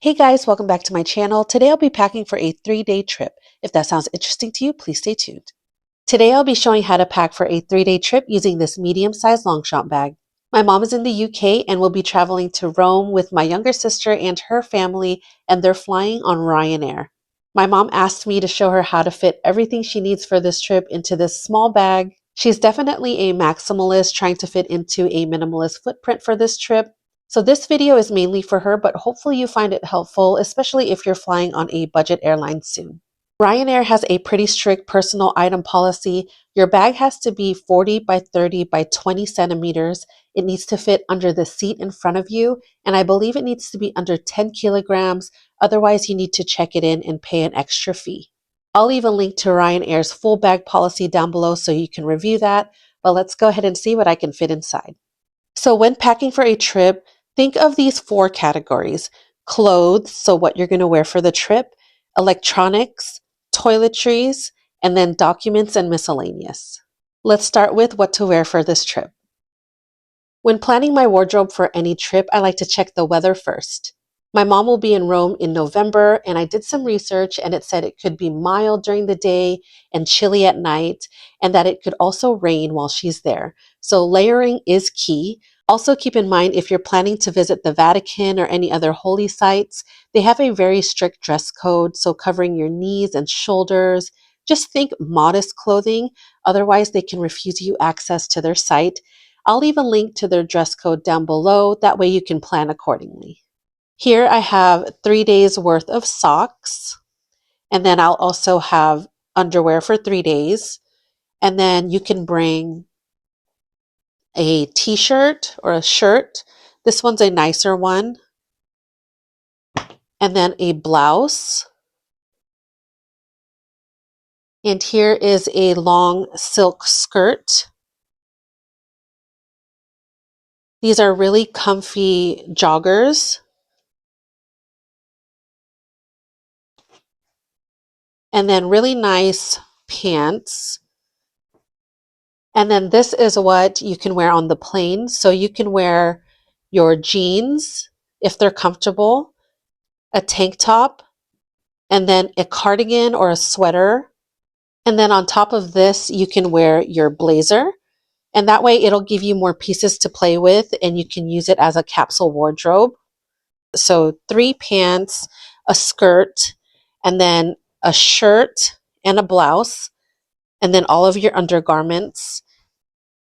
Hey guys, welcome back to my channel. Today I'll be packing for a 3-day trip. If that sounds interesting to you, please stay tuned. Today I'll be showing how to pack for a 3-day trip using this medium-sized Longchamp bag. My mom is in the UK and will be traveling to Rome with my younger sister and her family, and they're flying on Ryanair. My mom asked me to show her how to fit everything she needs for this trip into this small bag. She's definitely a maximalist trying to fit into a minimalist footprint for this trip. So this video is mainly for her, but hopefully you find it helpful, especially if you're flying on a budget airline soon. Ryanair has a pretty strict personal item policy. Your bag has to be 40 by 30 by 20 centimeters. It needs to fit under the seat in front of you, and I believe it needs to be under 10 kilograms. Otherwise, you need to check it in and pay an extra fee. I'll leave a link to Ryanair's full bag policy down below so you can review that, but let's go ahead and see what I can fit inside. So when packing for a trip, think of these 4 categories: clothes, so what you're going to wear for the trip, electronics, toiletries, and then documents and miscellaneous. Let's start with what to wear for this trip. When planning my wardrobe for any trip, I like to check the weather first. My mom will be in Rome in November, and I did some research and it said it could be mild during the day and chilly at night, and that it could also rain while she's there. So layering is key. Also keep in mind, if you're planning to visit the Vatican or any other holy sites, they have a very strict dress code, so covering your knees and shoulders. Just think modest clothing, otherwise they can refuse you access to their site. I'll leave a link to their dress code down below, that way you can plan accordingly. Here I have 3 days worth of socks, and then I'll also have underwear for 3 days. And then you can bring a t-shirt or a shirt. This one's a nicer one. And then a blouse. And here is a long silk skirt. These are really comfy joggers. And then really nice pants. And then this is what you can wear on the plane. So you can wear your jeans if they're comfortable, a tank top, and then a cardigan or a sweater. And then on top of this, you can wear your blazer. And that way it'll give you more pieces to play with and you can use it as a capsule wardrobe. So 3 pants, a skirt, and then a shirt and a blouse, and then all of your undergarments.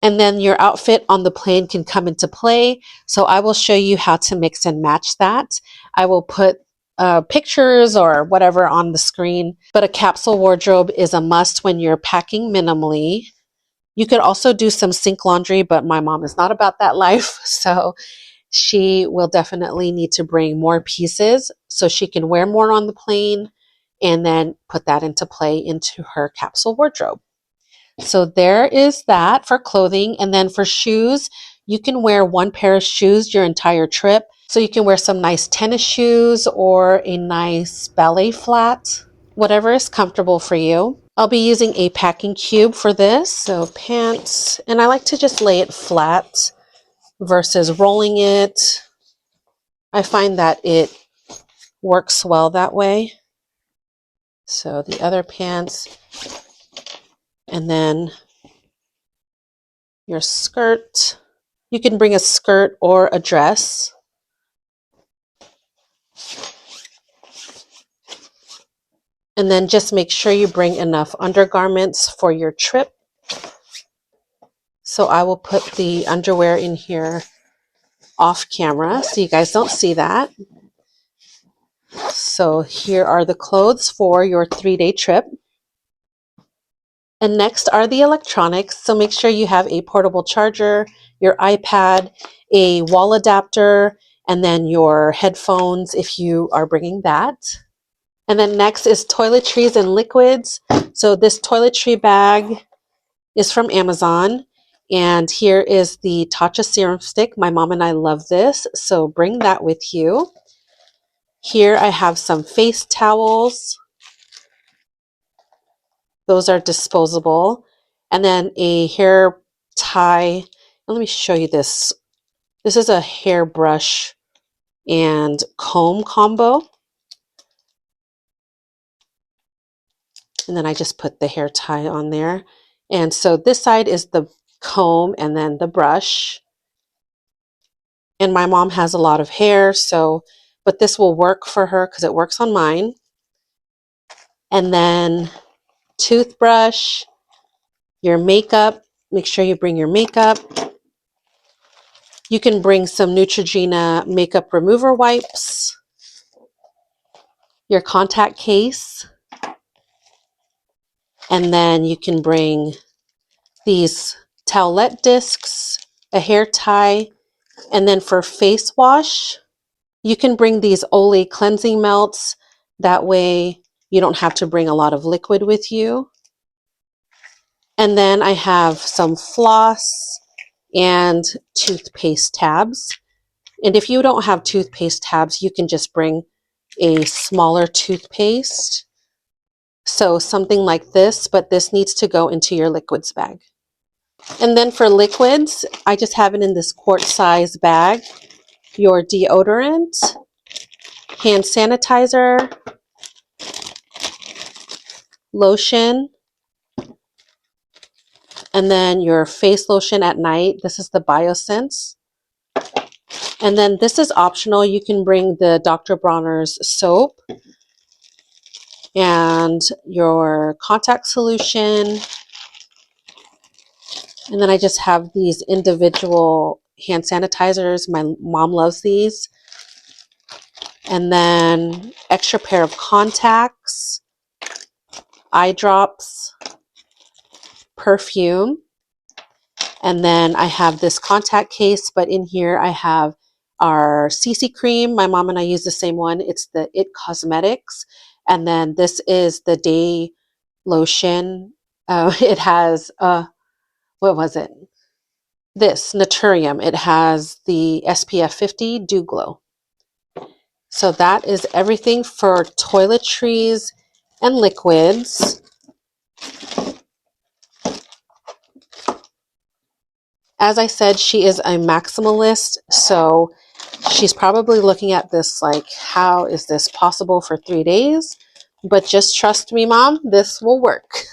And then your outfit on the plane can come into play. So I will show you how to mix and match that. I will put pictures or whatever on the screen, but a capsule wardrobe is a must when you're packing minimally. You could also do some sink laundry, but my mom is not about that life. So she will definitely need to bring more pieces so she can wear more on the plane and then put that into play into her capsule wardrobe. So there is that for clothing. And then for shoes, you can wear 1 pair of shoes your entire trip. So you can wear some nice tennis shoes or a nice ballet flat, whatever is comfortable for you. I'll be using a packing cube for this. So pants, and I like to just lay it flat versus rolling it. I find that it works well that way. So the other pants, and then your skirt. You can bring a skirt or a dress. And then just make sure you bring enough undergarments for your trip. So I will put the underwear in here off camera so you guys don't see that. So here are the clothes for your 3-day trip. And next are the electronics. So make sure you have a portable charger, your iPad, a wall adapter, and then your headphones if you are bringing that. And then next is toiletries and liquids. So this toiletry bag is from Amazon. And here is the Tatcha serum stick. My mom and I love this, so bring that with you. Here I have some face towels. Those are disposable. And then a hair tie. Let me show you this. This is a hairbrush and comb combo. And then I just put the hair tie on there. And so this side is the comb and then the brush. And my mom has a lot of hair, so, but this will work for her because it works on mine. And then toothbrush, your makeup. Make sure you bring your makeup. You can bring some Neutrogena makeup remover wipes, your contact case, and then you can bring these towelette discs, a hair tie, and then for face wash, you can bring these Olay cleansing melts. That way you don't have to bring a lot of liquid with you. And then I have some floss and toothpaste tabs. And if you don't have toothpaste tabs, you can just bring a smaller toothpaste. So something like this, but this needs to go into your liquids bag. And then for liquids, I just have it in this quart size bag. Your deodorant, hand sanitizer, lotion, and then your face lotion at night. This is the BioSense. And then this is optional. You can bring the Dr. Bronner's soap and your contact solution. And then I just have these individual hand sanitizers. My mom loves these. And then extra pair of contacts, eye drops, perfume. And then I have this contact case, but in here I have our CC cream. My mom and I use the same one. It's the It Cosmetics. And then this is the day lotion. It has, what was it? This, Naturium. It has the SPF 50 Dew Glow. So that is everything for toiletries and liquids. As I said, she is a maximalist, so she's probably looking at this like, how is this possible for 3 days? But just trust me, Mom, this will work.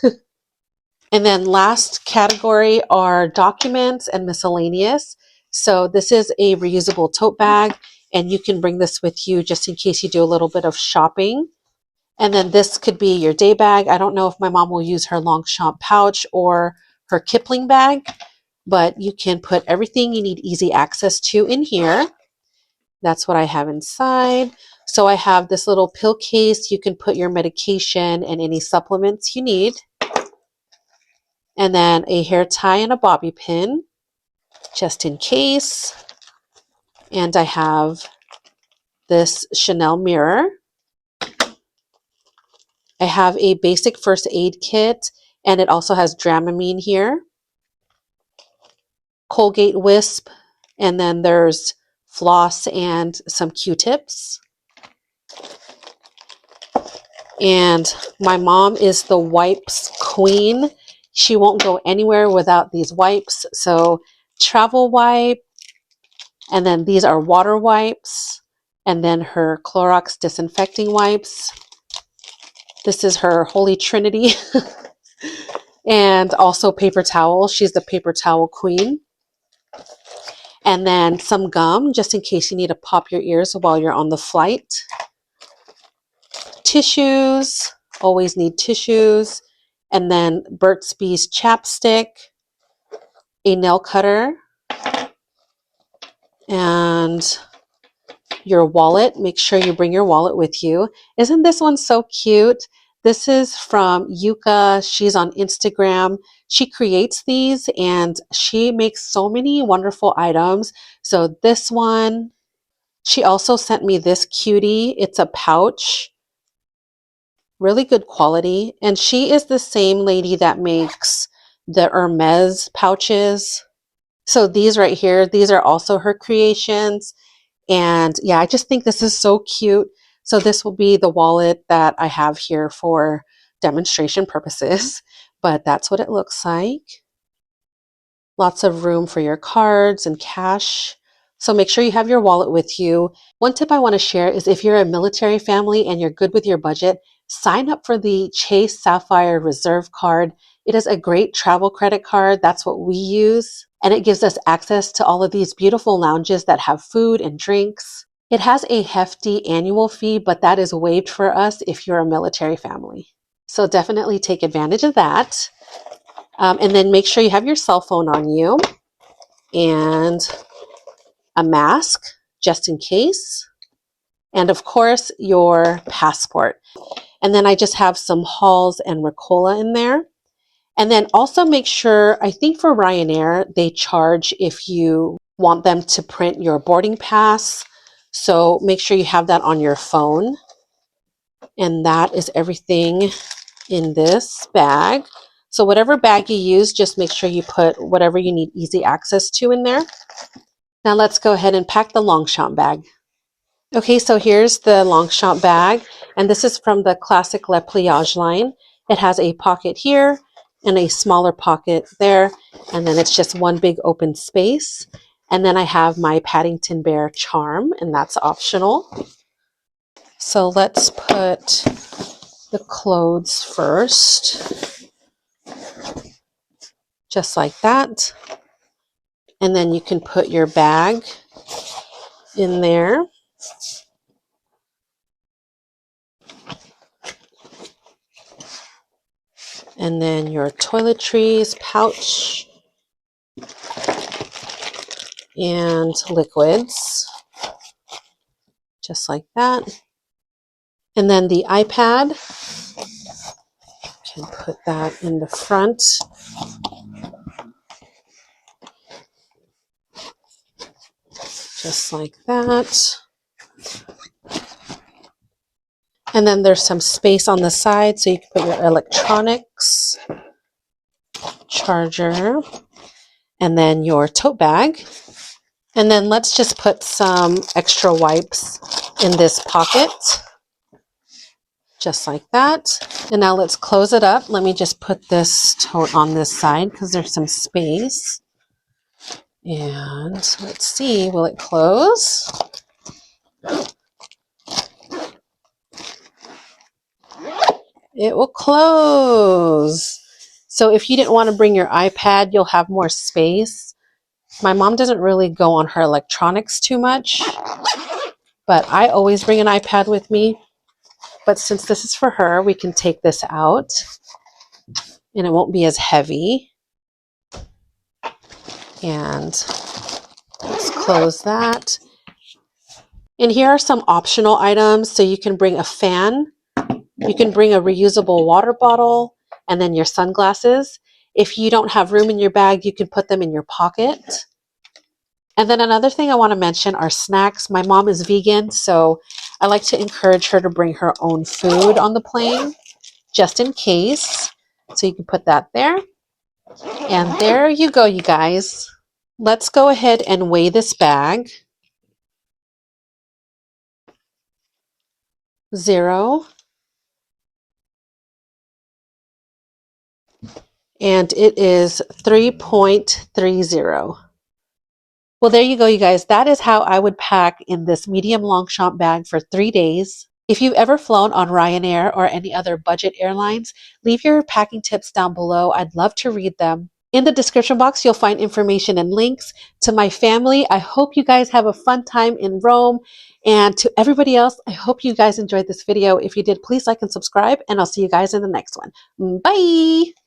And then last category are documents and miscellaneous. So this is a reusable tote bag, and you can bring this with you just in case you do a little bit of shopping. And then this could be your day bag. I don't know if my mom will use her Longchamp pouch or her Kipling bag, but you can put everything you need easy access to in here. That's what I have inside. So I have this little pill case. You can put your medication and any supplements you need. And then a hair tie and a bobby pin, just in case. And I have this Chanel mirror. I have a basic first aid kit, and it also has Dramamine here. Colgate Wisp, and then there's floss and some Q-tips. And my mom is the wipes queen. She won't go anywhere without these wipes. So travel wipe, and then these are water wipes, and then her Clorox disinfecting wipes. This is her Holy Trinity. And also paper towel. She's the paper towel queen. And then some gum, just in case you need to pop your ears while you're on the flight. Tissues, always need tissues. And then Burt's Bees chapstick, a nail cutter, and your wallet. Make sure you bring your wallet with you. Isn't this one so cute? This is from Yuka. She's on Instagram. She creates these and she makes so many wonderful items. So this one, she also sent me this cutie. It's a pouch, really good quality. And she is the same lady that makes the Hermes pouches. So these right here, these are also her creations. And yeah, I just think this is so cute. So this will be the wallet that I have here for demonstration purposes, but that's what it looks like. Lots of room for your cards and cash. So make sure you have your wallet with you. One tip I want to share is if you're a military family and you're good with your budget, sign up for the Chase Sapphire Reserve card. It is a great travel credit card. That's what we use. And it gives us access to all of these beautiful lounges that have food and drinks. It has a hefty annual fee, but that is waived for us if you're a military family. So definitely take advantage of that. And then make sure you have your cell phone on you and a mask just in case. And of course, your passport. And then I just have some Halls and Ricola in there. And then also make sure, I think for Ryanair, they charge if you want them to print your boarding pass. So make sure you have that on your phone. And that is everything in this bag. So whatever bag you use, just make sure you put whatever you need easy access to in there. Now let's go ahead and pack the Longchamp bag. Okay, so here's the Longchamp bag, and this is from the classic Le Pliage line. It has a pocket here and a smaller pocket there, and then it's just one big open space. And then I have my Paddington Bear charm, and that's optional. So let's put the clothes first, just like that. And then you can put your bag in there. And then your toiletries, pouch, and liquids, just like that. And then the iPad, you can put that in the front. Just like that. And then there's some space on the side so you can put your electronics, charger, and then your tote bag. And then let's just put some extra wipes in this pocket, just like that. And now let's close it up. Let me just put this tote on this side because there's some space. And let's see, will it close? It will close. So if you didn't want to bring your iPad, you'll have more space. My mom doesn't really go on her electronics too much, but I always bring an iPad with me. But since this is for her, we can take this out and it won't be as heavy. And let's close that. And here are some optional items. So you can bring a fan, you can bring a reusable water bottle, and then your sunglasses. If you don't have room in your bag, you can put them in your pocket. And then another thing I want to mention are snacks. My mom is vegan, so I like to encourage her to bring her own food on the plane, just in case. So you can put that there. And there you go, you guys. Let's go ahead and weigh this bag. 0. And it is 3.30. Well, there you go, you guys. That is how I would pack in this medium Longchamp bag for 3 days. If you've ever flown on Ryanair or any other budget airlines, leave your packing tips down below. I'd love to read them. In the description box, you'll find information and links to my family. I hope you guys have a fun time in Rome. And to everybody else, I hope you guys enjoyed this video. If you did, please like and subscribe, and I'll see you guys in the next one. Bye!